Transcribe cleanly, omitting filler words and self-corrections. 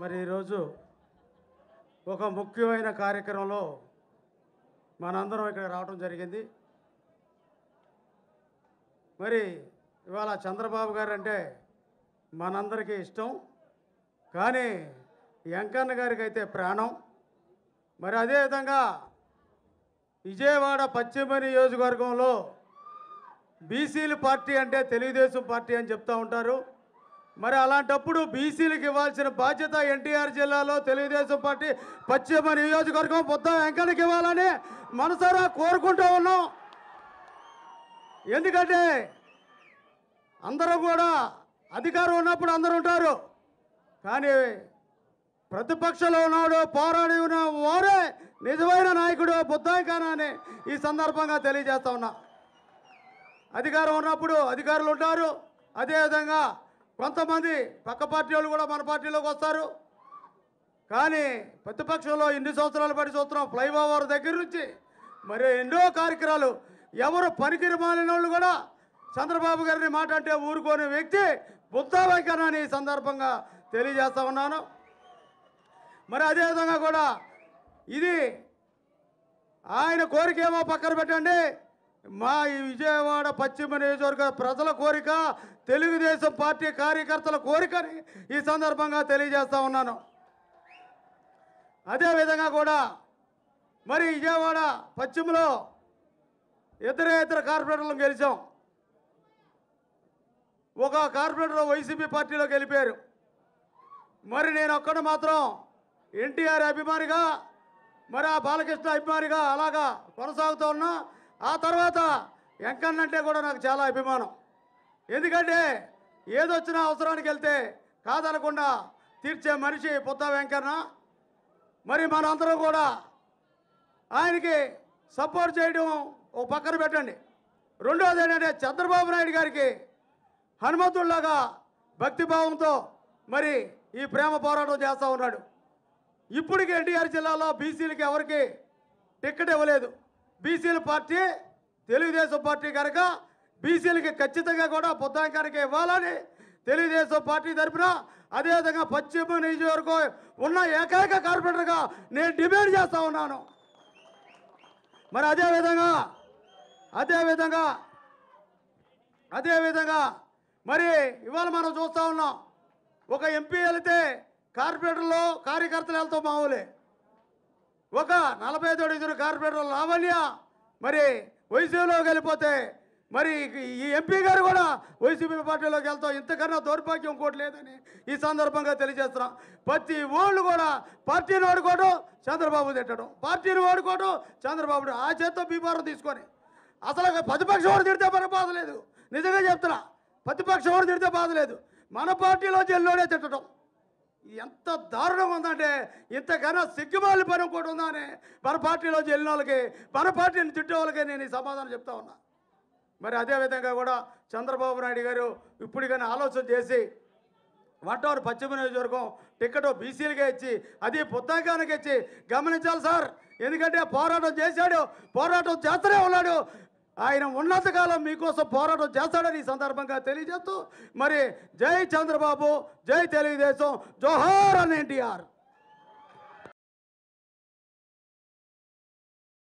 మరి ఈరోజు ఒక ముఖ్యమైన కార్యక్రమంలో మనందరం ఇక్కడ రావడం జరిగింది. మరి ఇవాళ చంద్రబాబు గారు అంటే మనందరికీ ఇష్టం, కానీ వెంకన్న గారికి అయితే ప్రాణం. మరి అదేవిధంగా విజయవాడ పశ్చిమ నియోజకవర్గంలో బీసీల పార్టీ అంటే తెలుగుదేశం పార్టీ అని చెప్తూ ఉంటారు. మరి అలాంటప్పుడు బీసీలకు ఇవ్వాల్సిన బాధ్యత ఎన్టీఆర్ జిల్లాలో తెలుగుదేశం పార్టీ పశ్చిమ నియోజకవర్గం బుద్ధ వెంకన్నకి ఇవ్వాలని మనసారా కోరుకుంటూ ఉన్నాం. ఎందుకంటే అందరూ కూడా అధికారం ఉన్నప్పుడు అందరూ ఉంటారు, కానీ ప్రతిపక్షంలో ఉన్నాడు పోరాడి ఉన్న వారే నిజమైన నాయకుడు బుద్ధ వెంకన్న అని ఈ సందర్భంగా తెలియజేస్తా ఉన్నా. అధికారం ఉన్నప్పుడు అధికారులు ఉంటారు, అదేవిధంగా కొంతమంది పక్క పార్టీ వాళ్ళు కూడా మన పార్టీలోకి వస్తారు. కానీ ప్రతిపక్షంలో ఇన్ని సంవత్సరాలు బట్టి చూస్తున్నాం, ఫ్లైఓవర్ దగ్గర నుంచి మరి ఎన్నో కార్యక్రమాలు. ఎవరు పనికిరి మాలిన వాళ్ళు కూడా చంద్రబాబు గారిని మాట అంటే ఊరుకోని వ్యక్తి బుద్ధ వెంకన్న అని ఈ సందర్భంగా తెలియజేస్తా ఉన్నాను. మరి అదేవిధంగా కూడా ఇది ఆయన కోరిక ఏమో పక్కన పెట్టండి, మా ఈ విజయవాడ పశ్చిమ నియోజకవర్గ ప్రజల కోరిక, తెలుగుదేశం పార్టీ కార్యకర్తల కోరికని ఈ సందర్భంగా తెలియజేస్తా ఉన్నాను. అదేవిధంగా కూడా మరి విజయవాడ పశ్చిమలో ఇతర కార్పొరేటర్లను గెలిచాం. ఒక కార్పొరేటర్ వైసీపీ పార్టీలోకి వెళ్ళిపోయారు. మరి నేను ఒక్కడు మాత్రం ఎన్టీఆర్ అభిమానిగా, మరి ఆ బాలకృష్ణ అభిమానిగా అలాగా కొనసాగుతూ ఉన్నా. ఆ తర్వాత వెంకన్న అంటే కూడా నాకు చాలా అభిమానం. ఎందుకంటే ఏదొచ్చినా అవసరానికి వెళ్తే కాదనకుండా తీర్చే మనిషి బుద్ధ వెంకన్న. మరి మనందరం కూడా ఆయనకి సపోర్ట్ చేయడం ఒక పక్కన పెట్టండి. రెండోది ఏంటంటే చంద్రబాబు నాయుడు గారికి హనుమంతుడిలాగా భక్తిభావంతో మరి ఈ ప్రేమ పోరాటం చేస్తూ ఉన్నాడు. ఇప్పటికి ఎన్టీఆర్ జిల్లాలో బీసీలకి ఎవరికి టికెట్ ఇవ్వలేదు. బీసీల పార్టీ తెలుగుదేశం పార్టీ కనుక బీసీలకి ఖచ్చితంగా కూడా బుద్ధ వెంకన్నకి ఇవ్వాలని తెలుగుదేశం పార్టీ తరఫున, అదేవిధంగా పశ్చిమ నియోజకవర్గం ఉన్న ఏకైక కార్పొరేటర్గా నేను డిమాండ్ చేస్తూ ఉన్నాను. మరి అదేవిధంగా మరి ఇవాళ మనం చూస్తూ ఉన్నాం, ఒక ఎంపీ వెళితే కార్పొరేటర్లో కార్యకర్తలు వెళ్తాం మామూలే. ఒక 45 కార్పొరేటర్లు లావణ్య మరి వైసీపీలోకి వెళ్ళిపోతే మరి ఈ ఎంపీ గారు కూడా వైసీపీ పార్టీలోకి వెళ్తాం. ఇంతకన్నా దౌర్భాగ్యం ఇంకోటి లేదని ఈ సందర్భంగా తెలియజేస్తున్నాం. ప్రతి ఓళ్ళు కూడా పార్టీని వాడుకోవడం, చంద్రబాబు తిట్టడం, పార్టీని వాడుకోవడం, చంద్రబాబు ఆ చేత్తో బీమారం తీసుకొని. అసలు ప్రతిపక్షం వాడు తిడితే మనకు బాధ లేదు, నిజంగా చెప్తున్నా. ప్రతిపక్షం వాడు తిడితే బాధ లేదు, మన పార్టీలో జైల్లోనే తిట్టడం ఎంత దారుణంగా ఉందంటే ఇంతకన్నా సిగ్గుమాలి పని ఇంకోటి ఉందా అని మన పార్టీలో వెళ్ళిన వాళ్ళకి, మన పార్టీని తిట్టే వాళ్ళకి నేను ఈ సమాధానం చెప్తా ఉన్నా. మరి అదేవిధంగా కూడా చంద్రబాబు నాయుడు గారు ఇప్పటికైనా ఆలోచన చేసి వంటవారు పశ్చిమ నియోజకవర్గం టికెట్ బీసీలకే ఇచ్చి, అది బుద్ధంకానికి ఇచ్చి గమనించాలి సార్. ఎందుకంటే పోరాటం చేశాడు, పోరాటం చేస్తూనే ఉన్నాడు. ఆయన ఉన్నంతకాలం మీకోసం పోరాటం చేస్తాడని ఈ సందర్భంగా తెలియజేస్తూ మరి జై చంద్రబాబు, జై తెలుగుదేశం, జోహార్ అని ఎన్టీఆర్.